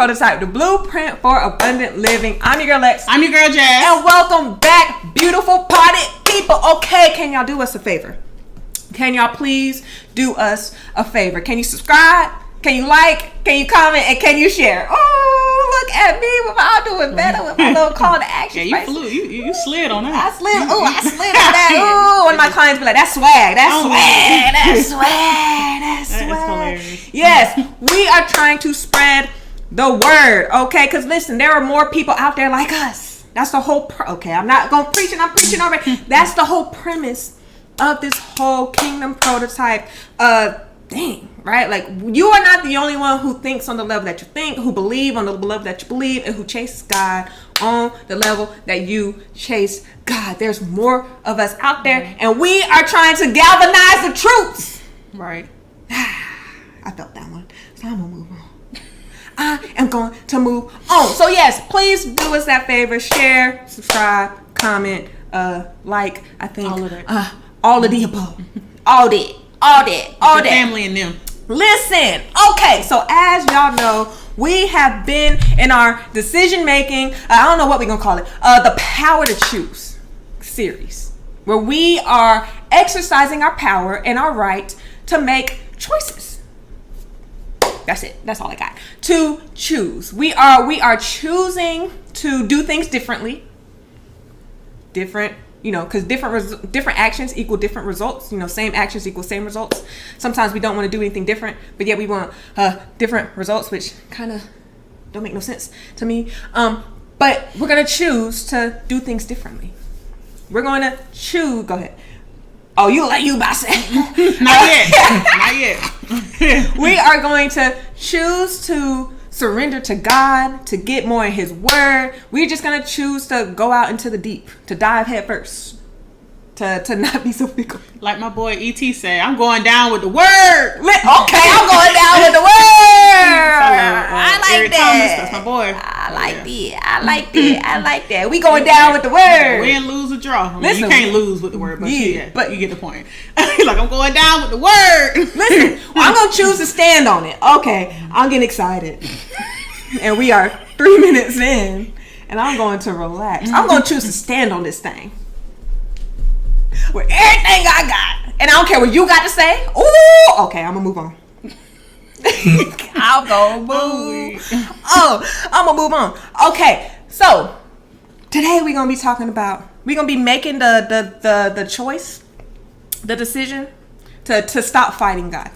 Prototype, the blueprint for abundant living. I'm your girl Lex. I'm your girl Jazz. And welcome back, beautiful party people. Okay, can y'all do us a favor? Can y'all please do us a favor? Can you subscribe? Can you like? Can you comment? And can you share? Oh, look at me. I'm doing better with my little call to action. Yeah, you flew. You slid on that. I slid on that. Ooh, one of my clients be like, that's swag. That's swag. Yes, we are trying to spread the word, okay? Because listen, there are more people out there like us. That's the whole, okay, I'm not going to preach it. I'm preaching already. That's the whole premise of this whole Kingdom Prototype thing, right? Like, you are not the only one who thinks on the level that you think, who believe on the level that you believe, and who chases God on the level that you chase God. There's more of us out there, and we are trying to galvanize the troops. Right. I felt that one, so I'm gonna move on. I am going to move on. So yes, please do us that favor. Share, subscribe, comment, like. I think all of that. All of the above. All that. Family and them. Listen, okay, so as y'all know, we have been in our decision making, I don't know what we're gonna call it, the Power to Choose series, where we are exercising our power and our right to make choices. That's it. That's all I got. To choose. We are choosing to do things differently. Different, because different actions equal different results. Same actions equal same results. Sometimes we don't want to do anything different, but yet we want different results, which kind of don't make no sense to me. But we're going to choose to do things differently. We're going to choose. Go ahead. Oh, you about to say. Not yet. We are going to choose to surrender to God, to get more in His Word. We're just going to choose to go out into the deep, to dive head first, to not be so fickle. Like my boy E.T. said, I'm going down with the Word. Okay, I'm going down with the Word. I like Eric that. Thomas, that's my boy. I like that. We going down with the Word. Win, lose, or draw. Listen, you can't lose with the Word, but but you get the point. Like, I'm going down with the Word. Listen, I'm going to choose to stand on it. Okay, I'm getting excited. And we are 3 minutes in, and I'm going to relax. I'm going to choose to stand on this thing with everything I got. And I don't care what you got to say. Ooh, okay, I'm going to move on. I'm going to move on. Okay, so today we're going to be talking about, we're going to be making the choice, the decision to stop fighting God.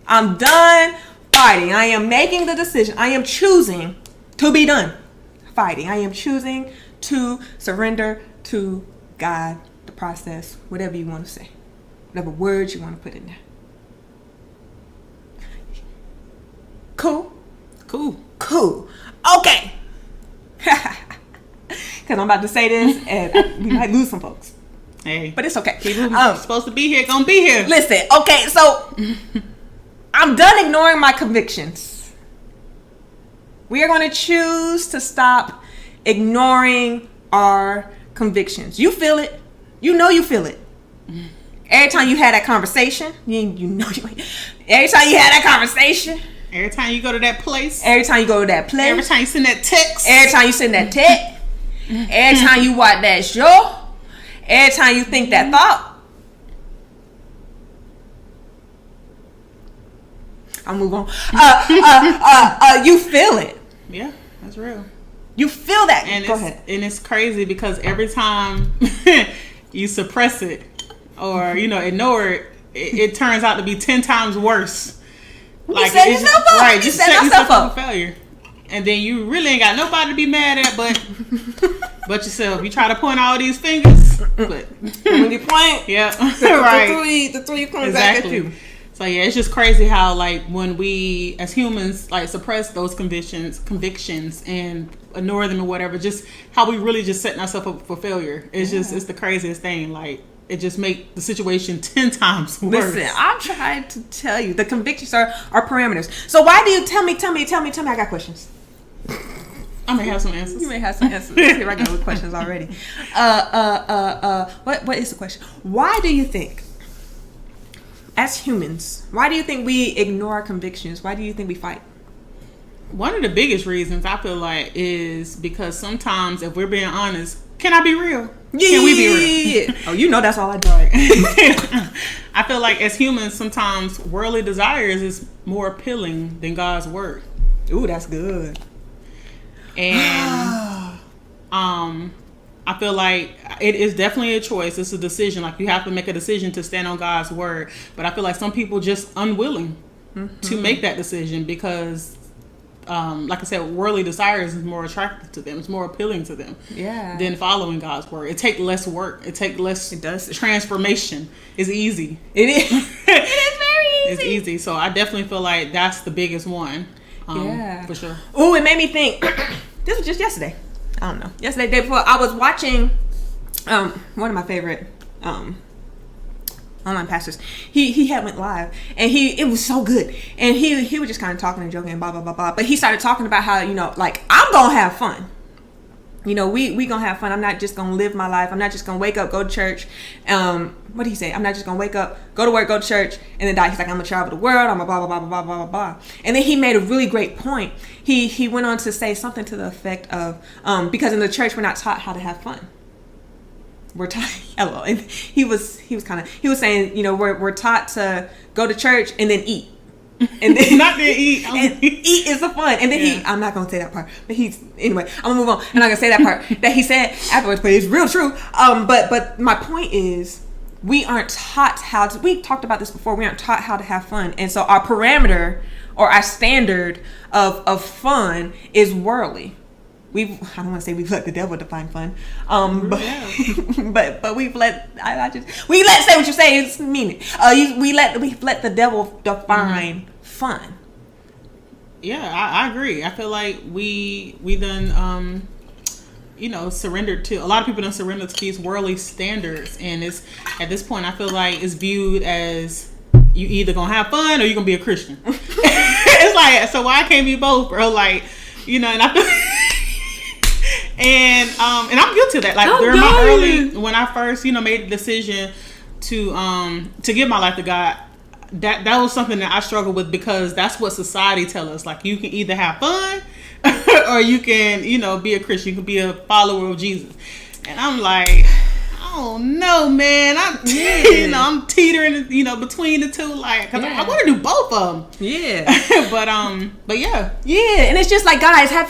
I'm done fighting. I am making the decision. I am choosing to be done fighting. I am choosing to surrender to God, the process, whatever you want to say, whatever words you want to put in there. Cool. Okay. Because I'm about to say this and we might lose some folks. Hey. But it's okay. People supposed to be here, gonna be here. Listen, okay, so I'm done ignoring my convictions. We are going to choose to stop ignoring our convictions. You feel it. You feel it. Every time you had that conversation, every time you had that conversation. Every time you go to that place. Every time you go to that place. Every time you send that text. Every time you send that text. Every time you watch that show. Every time you think that thought. I'll move on. You feel it. Yeah, that's real. You feel that. And Go ahead. And it's crazy because every time you suppress it or, ignore it, it turns out to be 10 times worse. Like, you set yourself up. Right, you set yourself up for failure. And then you really ain't got nobody to be mad at but yourself. You try to point all these fingers, but when you point, yeah, right. The three comes back at you. So yeah, it's just crazy how when we as humans suppress those convictions and ignore them or whatever, just how we really just setting ourselves up for failure. It's it's the craziest thing. It just make the situation 10 times worse. Listen, I'm trying to tell you, the convictions are parameters. So why do you tell me? I got questions. I may have some answers. You may have some answers. Here I go with questions already. What is the question? Why do you think, as humans, why do you think we ignore our convictions? Why do you think we fight? One of the biggest reasons I feel like is because sometimes, if we're being honest, can I be real? Yeah. Can we be real? Oh, you know that's all I do. I feel like as humans, sometimes worldly desires is more appealing than God's word. Ooh, that's good. And I feel like it is definitely a choice. It's a decision. Like, you have to make a decision to stand on God's word. But I feel like some people just unwilling to make that decision because, like I said, worldly desires is more attractive to them. It's more appealing to them than following God's word. It takes less work. It takes less transformation. It's easy. It is. It is very easy. It's easy. So I definitely feel like that's the biggest one. For sure. Ooh, it made me think. This was just yesterday. I don't know. Yesterday, day before, I was watching one of my favorite online pastors. He had went live, and it was so good. And he was just kind of talking and joking and blah blah blah blah. But he started talking about how, you know, like, I'm gonna have fun. You know, we gonna have fun. I'm not just gonna live my life. I'm not just gonna wake up, go to church. What did he say? I'm not just gonna wake up, go to work, go to church, and then die. He's like, I'm gonna travel the world. I'm a blah blah blah blah blah blah blah. And then he made a really great point. He went on to say something to the effect of, because in the church we're not taught how to have fun. We're taught. Hello. And he was saying, you know, we're taught to go to church and then eat. And then not to eat. And eat is the fun. And then I'm not gonna say that part, but anyway, I'm gonna move on. I'm not gonna say that part that he said afterwards, but it's real true. But my point is, we aren't taught how to. We talked about this before. We aren't taught how to have fun, and so our parameter or our standard of fun is worldly. I don't want to say we've let the devil define fun, but we've let say what you say. It's mean it. We've let the devil define fun. Yeah, I agree. I feel like we done surrendered to, a lot of people done surrendered to these worldly standards, and it's at this point I feel like it's viewed as you either gonna have fun or you gonna be a Christian. It's like, so why can't be both, bro? Like, you know, and I feel. And I'm guilty of that. Like, during my when I first, made the decision to give my life to God, that was something that I struggled with, because that's what society tells us. Like, you can either have fun or you can, be a Christian. You can be a follower of Jesus. And I'm like, oh no, man. I'm teetering, between the two. Like, 'cause I want to do both of them. Yeah. but yeah. Yeah. And it's just like, guys, have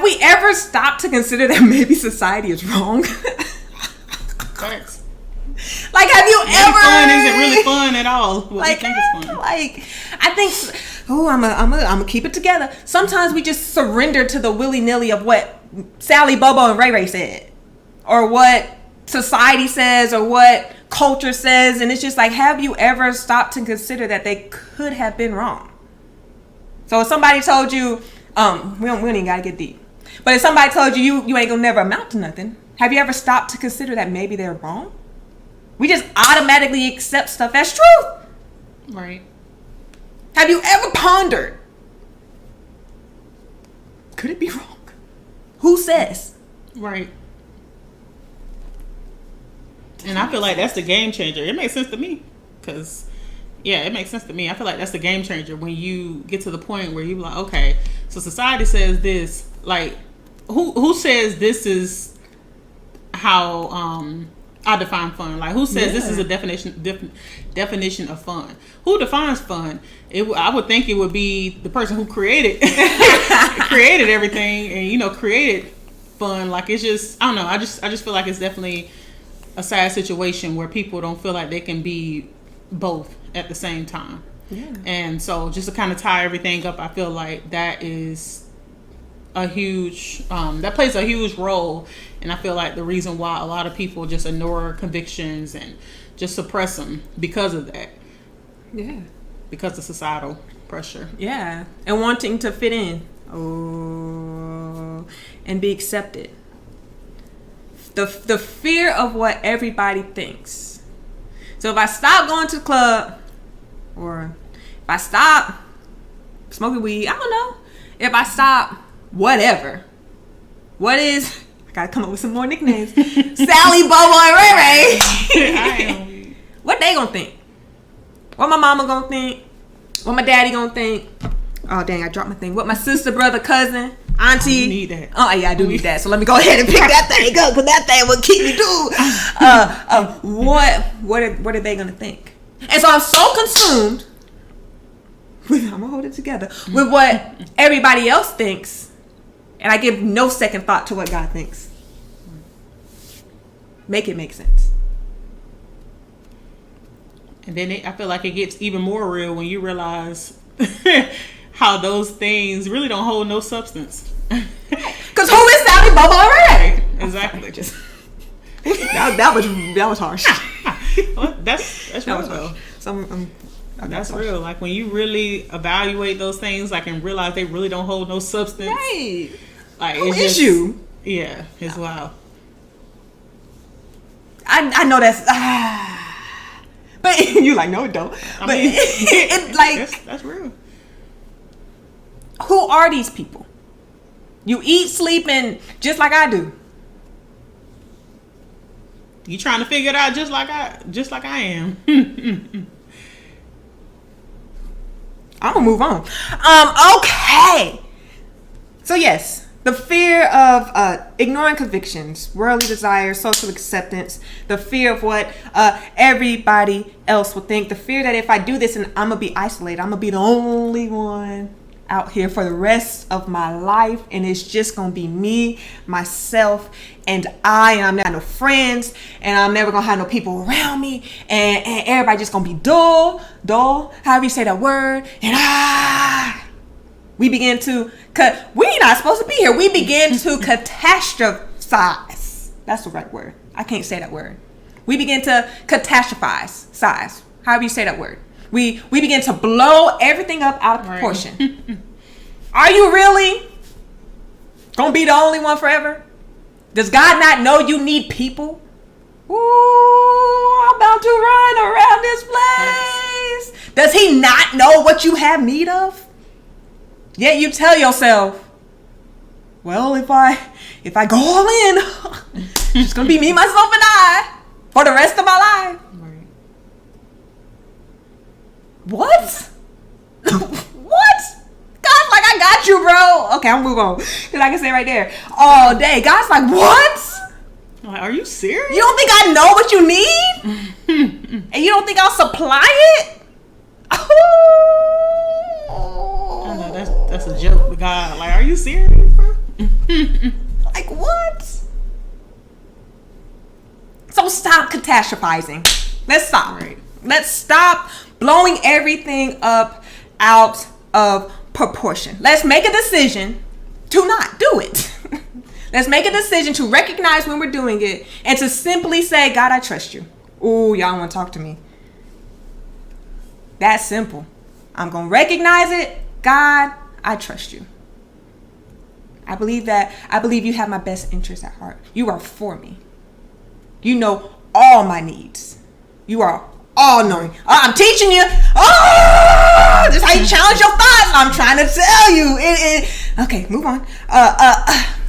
we ever stopped to consider that maybe society is wrong? Thanks. Like, have you ever? Fun isn't really fun at all. What we think is fun. Like, I think. Oh, I'm gonna keep it together. Sometimes we just surrender to the willy nilly of what Sally, Bobo, and Ray Ray said, or what society says, or what culture says, and it's just like, have you ever stopped to consider that they could have been wrong? So if somebody told you, we don't even gotta get deep, but if somebody told you ain't gonna never amount to nothing, have you ever stopped to consider that maybe they're wrong? We just automatically accept stuff as truth. Right. Have you ever pondered, could it be wrong? Who says? Right. And I feel like that's the game changer. It makes sense to me, because it makes sense to me. I feel like that's the game changer when you get to the point where you're like, okay, so society says this. Like, who says this is how I define fun? Like, who says this is a definition of fun? Who defines fun? I would think it would be the person who created everything, and created fun. Like, it's just, I don't know. I just feel like it's definitely a sad situation where people don't feel like they can be both at the same time. Yeah. And so, just to kind of tie everything up, I feel like that is a huge that plays a huge role, and I feel like the reason why a lot of people just ignore convictions and just suppress them because of that. Yeah. Because of societal pressure. Yeah. And wanting to fit in. Oh. And be accepted. The fear of what everybody thinks. So if I stop going to the club, or if I stop smoking weed, I don't know. If I stop whatever. What is, I gotta come up with some more nicknames. Sally, Bobo, and Ray Ray. What they gonna think? What my mama gonna think? What my daddy gonna think? Oh dang, I dropped my thing. What my sister, brother, cousin, auntie. You need that. Oh yeah, I do need that. So let me go ahead and pick that thing up because that thing will keep me too. What are they gonna think? And so I'm so consumed with, I'm gonna hold it together, with what everybody else thinks, and I give no second thought to what God thinks. Make it make sense. And then I feel like it gets even more real when you realize how those things really don't hold no substance. Because who is Sally Bubba Ray? Exactly. Just that was harsh. Well, that's That real was though. harsh. So That's real. Like when you really evaluate those things, like and realize they really don't hold no substance. right. Like Who it's is just, you? Yeah, it's wild. I know that's but you like no it don't. I But mean, it's like that's real. who are these people? You eat, sleep, and just like I do. You trying to figure it out just like I am. I'm gonna move on. Okay. So yes, the fear of ignoring convictions, worldly desires, social acceptance, the fear of what everybody else will think, the fear that if I do this and I'm gonna be isolated, I'm gonna be the only one out here for the rest of my life, and it's just gonna be me, myself, and I'm not no friends, and I'm never gonna have no people around me, and everybody just gonna be dull, however you say that word, and we begin to we're not supposed to be here. We begin to catastrophize. That's the right word. I can't say that word. We begin to catastrophize, however you say that word. We begin to blow everything up out of proportion. Right. Are you really gonna be the only one forever? Does God not know you need people? Ooh, I'm about to run around this place. Does he not know what you have need of? Yet you tell yourself, well, if I go all in, it's gonna be me, myself, and I for the rest of my life. What? What? God's like, I got you, bro. Okay, I'll move on. Because I can say right there all day. God's like, what? Like, are you serious? You don't think I know what you need? And you don't think I'll supply it? Oh. I know, that's a joke with God. Like, are you serious, bro? Like, what? So stop catastrophizing. Let's stop. Right. Let's stop blowing everything up out of proportion. Let's make a decision to not do it. Let's make a decision to recognize when we're doing it and to simply say, God, I trust you. Ooh, y'all want to talk to me. That's simple. I'm going to recognize it. God, I trust you. I believe you have my best interest at heart. You are for me. You know all my needs. You are all knowing. I'm teaching you. Oh, this is how you challenge your thoughts. I'm trying to tell you. Okay, move on.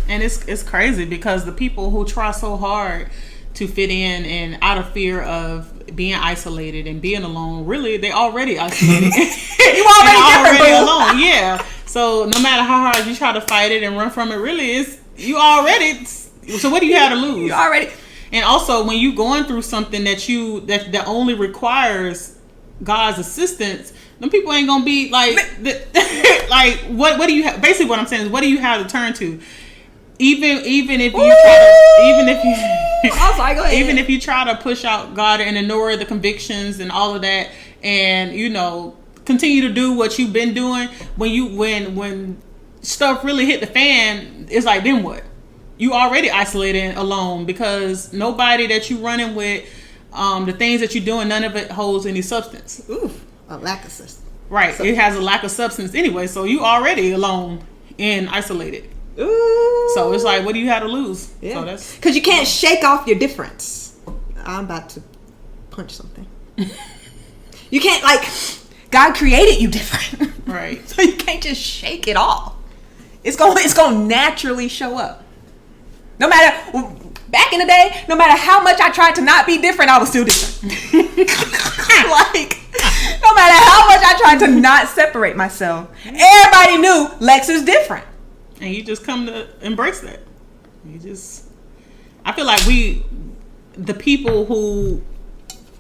And it's crazy because the people who try so hard to fit in and out of fear of being isolated and being alone, really, they already isolated. You already alone. Yeah. So no matter how hard you try to fight it and run from it, really, it's you already. So what do you have to lose? You already. And also, when you going through something that only requires God's assistance, them people ain't gonna be like, like what do you have? Basically, what I'm saying is, what do you have to turn to? Even if you even if you try to push out God and ignore the convictions and all of that, and continue to do what you've been doing, when stuff really hit the fan, it's like, then what? You already isolated and alone because nobody that you running with, the things that you're doing, none of it holds any substance. Ooh, a lack of substance. Right. It has a lack of substance anyway, so you already alone and isolated. Ooh. So it's like, what do you have to lose? Yeah. So that's because you can't shake off your difference. I'm about to punch something. You can't, God created you different. right. So you can't just shake it off. It's gonna naturally show up. No matter, back in the day, no matter how much I tried to not be different, I was still different. No matter how much I tried to not separate myself, everybody knew Lex is different. And you just come to embrace that. I feel like the people who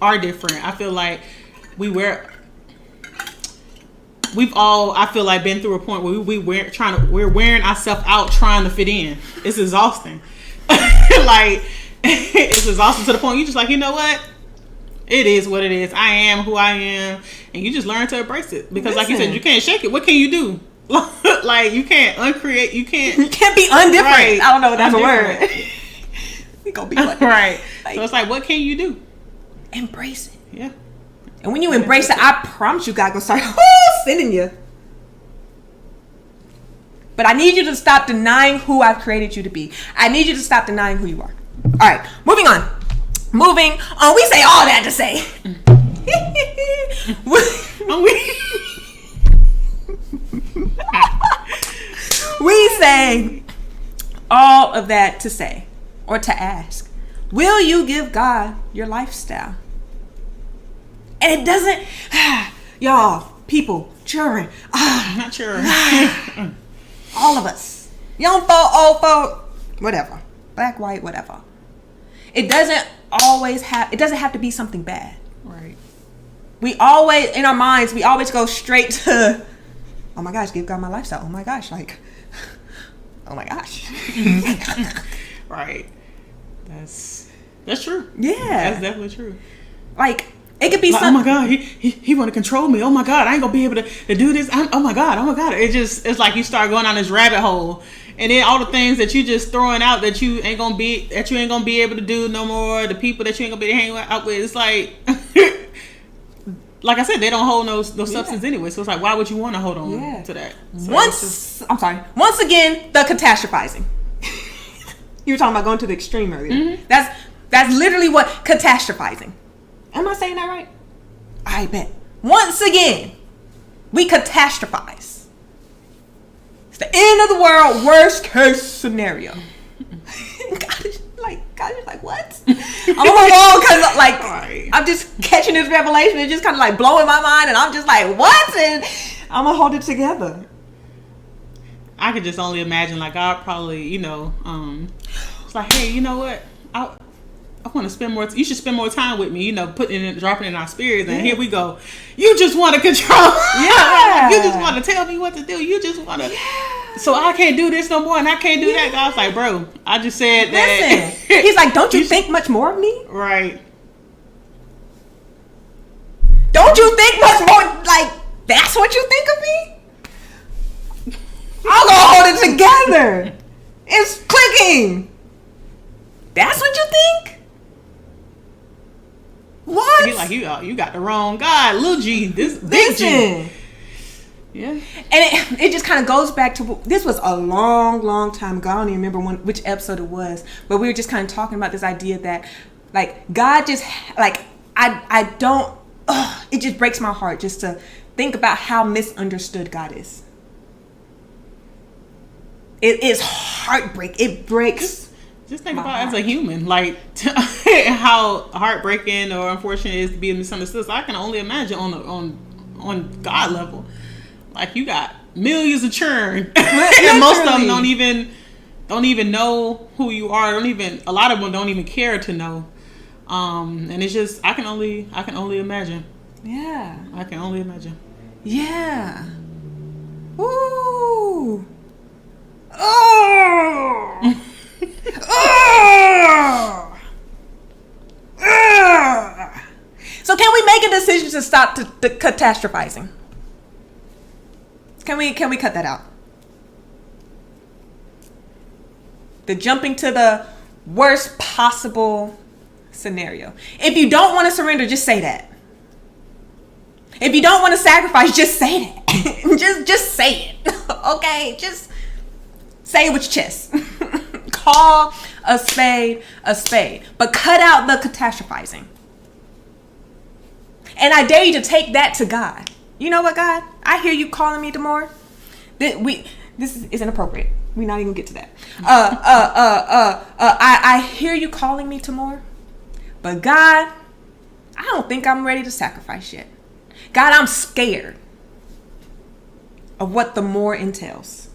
are different, I feel like we've all, I feel like, been through a point where we're wearing ourselves out trying to fit in. It's exhausting. Like, it's exhausting to the point you just like, you know what? It is what it is. I am who I am, and you just learn to embrace it. Because, like you said, you can't shake it. What can you do? Like, you can't uncreate. You can't be undifferent. Right. I don't know if that's a word. We gonna be like, right. Like, so it's like, what can you do? Embrace it. Yeah. And when you embrace it, I promise you, God gonna start sending you. But I need you to stop denying who I've created you to be. I need you to stop denying who you are. All right, moving on. We say all that to say. We say all of that to say, or to ask, will you give God your lifestyle? And it doesn't, y'all, people, children, not sure. All of us, young folk, old folk, whatever, black, white, whatever. It doesn't have to be something bad. Right. We always, in our minds, we always go straight to, oh my gosh, give God my lifestyle. Oh my gosh, like, oh my gosh. Right. That's true. Yeah. That's definitely true. Like, it could be like, something. Oh my God, he want to control me. Oh my God, I ain't gonna be able to do this. Oh my God. It's like you start going on this rabbit hole, and then all the things that you just throwing out that you ain't gonna be able to do no more. The people that you ain't gonna be able to hang out with. It's like, like I said, they don't hold no substance anyway. So it's like, why would you want to hold on to that? So once again, the catastrophizing. You were talking about going to the extreme earlier. Mm-hmm. That's literally what catastrophizing. Am I saying that right? I bet. Once again, we catastrophize. It's the end of the world, worst case scenario. God is like, what? I'm on the wall because, like, right. I'm just catching this revelation. It's just kind of like blowing my mind, and I'm just like, what? And I'm gonna hold it together. I could just only imagine, like, I'll probably, it's like, hey, you know what? I want to spend more. You should spend more time with me. Dropping in our spirits, and here we go. You just want to control. Yeah. You just want to tell me what to do. You just want to. Yeah. So I can't do this no more, and I can't do that. I was like, bro, I just said that. Listen, he's like, don't you think much more of me? Right. Don't you think much more? Like, that's what you think of me? I'm gonna hold it together. It's clicking. That's what you think? What? He's like, you got the wrong guy. Lil G, this big G. Yeah. And it just kind of goes back to, this was a long time ago. I don't even remember which episode it was, but we were just kind of talking about this idea that, like, God just, like, I don't, it just breaks my heart just to think about how misunderstood God is. It is heartbreak. It breaks. Just think about it as a human, like how heartbreaking or unfortunate it is to be misunderstood. So I can only imagine on God level. Like, you got millions of churn, and most of them don't even know who you are. A lot of them don't even care to know. And it's just, I can only imagine. Yeah. I can only imagine. Yeah. Ooh. Oh. Oh. So can we make a decision to stop the catastrophizing? Can we cut that out? The jumping to the worst possible scenario. If you don't want to surrender, just say that. If you don't want to sacrifice, just say that. just say it. Okay? Just say it with your chest. Call a spade a spade. But cut out the catastrophizing. And I dare you to take that to God. You know what, God? I hear you calling me tomorrow. This is inappropriate. We're not even gonna get to that. I hear you calling me tomorrow. But God, I don't think I'm ready to sacrifice yet. God, I'm scared of what the more entails.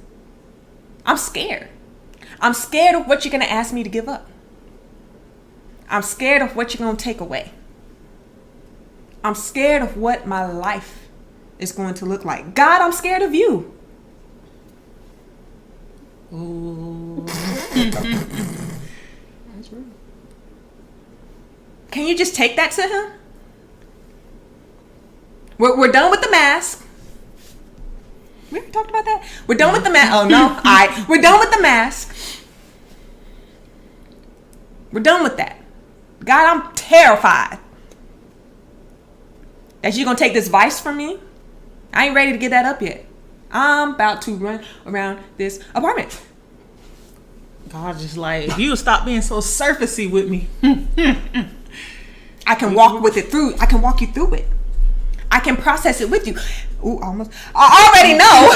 I'm scared. I'm scared of what you're going to ask me to give up. I'm scared of what you're going to take away. I'm scared of what my life is going to look like. God, I'm scared of you. Ooh. That's real. Can you just take that to him? We're done with the mask. We ever talked about that? We're done with the mask. Oh, no. All right. We're done with the mask. We're done with that. God, I'm terrified that you're going to take this vice from me. I ain't ready to get that up yet. I'm about to run around this apartment. God, just like, if you would stop being so surfacey with me. I can walk with it through. I can walk you through it. I can process it with you. Ooh, almost. I already know.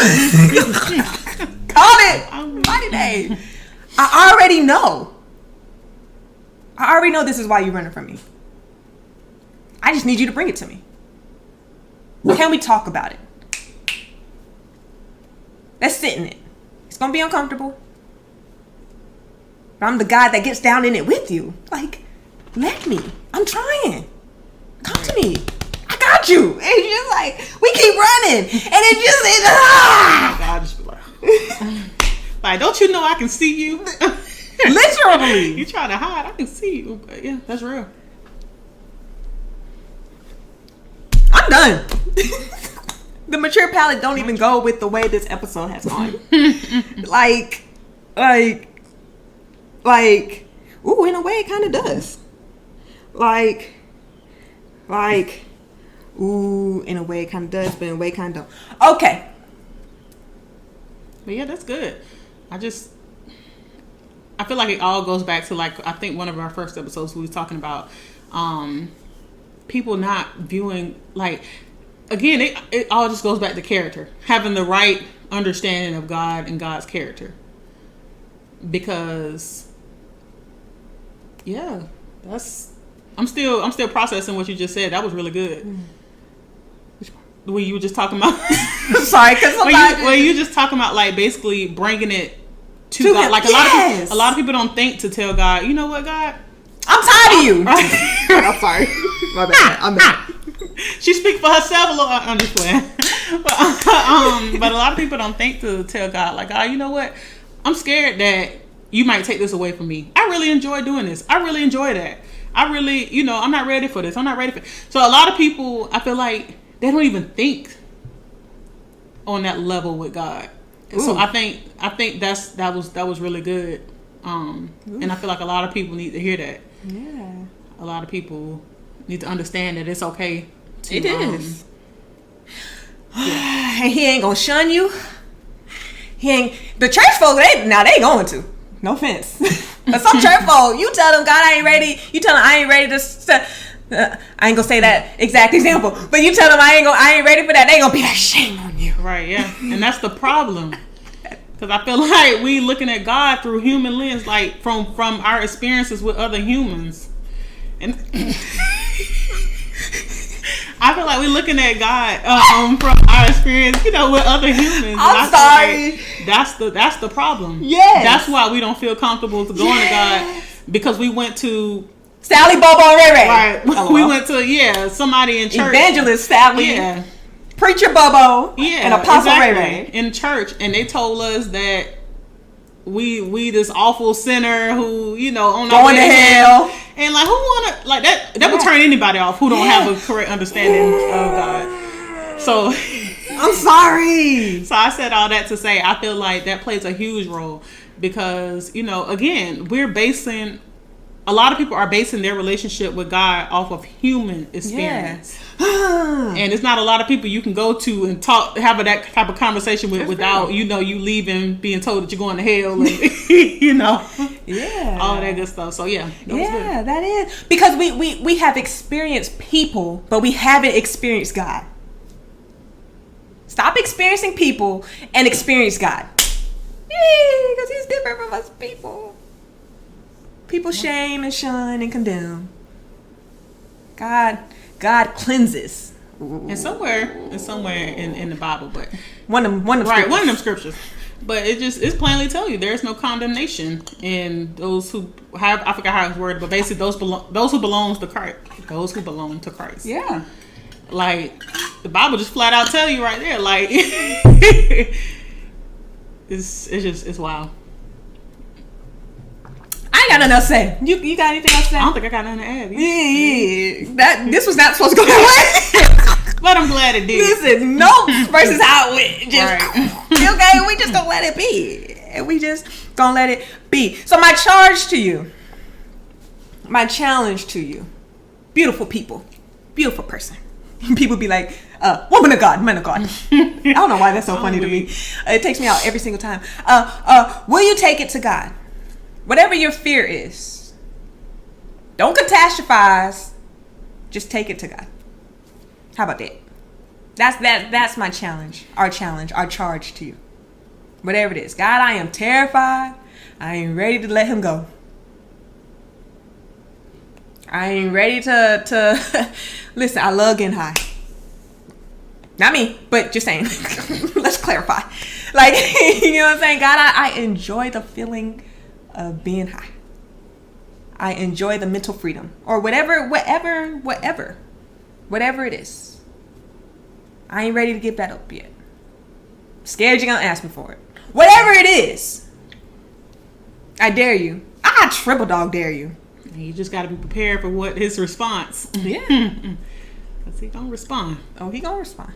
Call it. Mighty name. I already know. I already know this is why you're running from me. I just need you to bring it to me. Can we talk about it? Let's sit in it. It's going to be uncomfortable. But I'm the guy that gets down in it with you. Like, let me. I'm trying. Come to me. I got you. And it's just like, we keep running. And it just, God just be like, don't you know I can see you? Literally. You trying to hide, I can see you. But yeah, that's real. I'm done. The mature palate don't even go with the way this episode has gone. like, ooh, in a way it kind of does. Like, ooh, in a way it kind of does, but in a way it kind of don't. Okay. But yeah, that's good. I feel like it all goes back to, like, I think one of our first episodes we was talking about people not viewing, like, again, it all just goes back to character. Having the right understanding of God and God's character. Because, yeah, I'm still processing what you just said. That was really good. When you were just talking about sorry, because when you just talking about, like, basically bringing it to God. Like, a lot of people don't think to tell God, you know what, God, I'm tired of you. I'm sorry. My bad. I'm mad. She speak for herself a little. I'm just playing. But a lot of people don't think to tell God, like, God, you know what? I'm scared that you might take this away from me. I really enjoy doing this. I really enjoy that. I really, I'm not ready for this. I'm not ready for it. So a lot of people, I feel like they don't even think on that level with God. And so I think that was really good. And I feel like a lot of people need to hear that. Yeah. A lot of people need to understand that it's okay. It is. And he ain't gonna shun you. The church folk, they ain't going to. No offense. But some church folk, you tell them God I ain't ready. You tell them I ain't ready to. I ain't gonna say that exact example, but you tell them I ain't ready for that. They gonna be like, shame on you. Right? Yeah. And that's the problem. Because I feel like we looking at God through human lens, like from our experiences with other humans, and I feel like we're looking at God from our experience, with other humans. I'm sorry. Like, that's the problem. Yes. That's why we don't feel comfortable to going to God, because we went to Sally, Bobo, and Ray Ray. Right. We went to somebody in church. Evangelist Sally. Yeah. Preacher Bobo. Yeah. And Apostle Ray Ray. In church, and they told us that we this awful sinner who on our way to hell. And like, who wanna, like, that would turn anybody off who don't have a correct understanding of God. So I'm sorry. So I said all that to say I feel like that plays a huge role, because again, a lot of people are basing their relationship with God off of human experience. And it's not a lot of people you can go to and have that type of conversation with without you leaving being told that you're going to hell and all that good stuff. So that is because we have experienced people, but we haven't experienced God. Stop experiencing people and experience God, because he's different from us people. People shame and shun and condemn. God cleanses, And somewhere in the Bible, but one of them one of scriptures. them scriptures. But it's plainly tell you there's no condemnation in those who have, I forgot how it's worded, but basically those who belong to Christ. Those who belong to Christ. Yeah. Like the Bible just flat out tell you right there. Like it's wild. I ain't got nothing else to say. You got anything else to say? I don't think I got nothing to add. Yeah. This was not supposed to go that way. But I'm glad it did. Listen, notes versus how it went. Just, Right. okay, we just gonna let it be. And we just gonna let it be. So my charge to you, my challenge to you, beautiful people, beautiful person. People be like, woman of God, man of God. I don't know why that's so funny to me. It takes me out every single time. Will you take it to God? Whatever your fear is, don't catastrophize. Just take it to God. How about that? That's my challenge. Our charge to you. Whatever it is. God, I am terrified. I ain't ready to let him go. I ain't ready to listen, I love getting high. Not me, but just saying. Let's clarify. Like, you know what I'm saying? God, I enjoy the feeling of being high. I enjoy the mental freedom. Or whatever it is. I ain't ready to give that up yet. Scared you're gonna ask me for it. Whatever it is, I dare you. I triple dog dare you. You just got to be prepared for what his response. Yeah. Because he gonna respond. Oh, he gonna respond.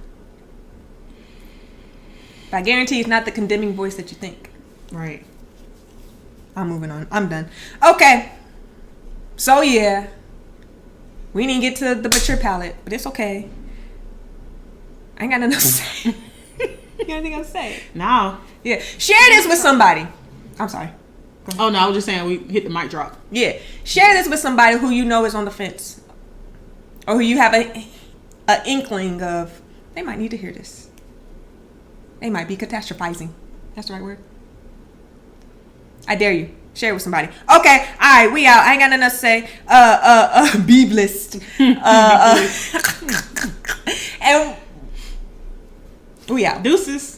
But I guarantee it's not the condemning voice that you think. Right. I'm moving on. I'm done. Okay. So yeah, we didn't get to the mature palate, but it's okay. I ain't got nothing else to say. You got anything else to say? No. Yeah. Share this with somebody. I'm sorry. Oh no, I was just saying we hit the mic drop. Yeah. Share this with somebody who you know is on the fence. Or who you have a inkling of, they might need to hear this. They might be catastrophizing. That's the right word. I dare you. Share it with somebody. Okay. All right. We out. I ain't got nothing else to say. Be blessed. And we out. Deuces.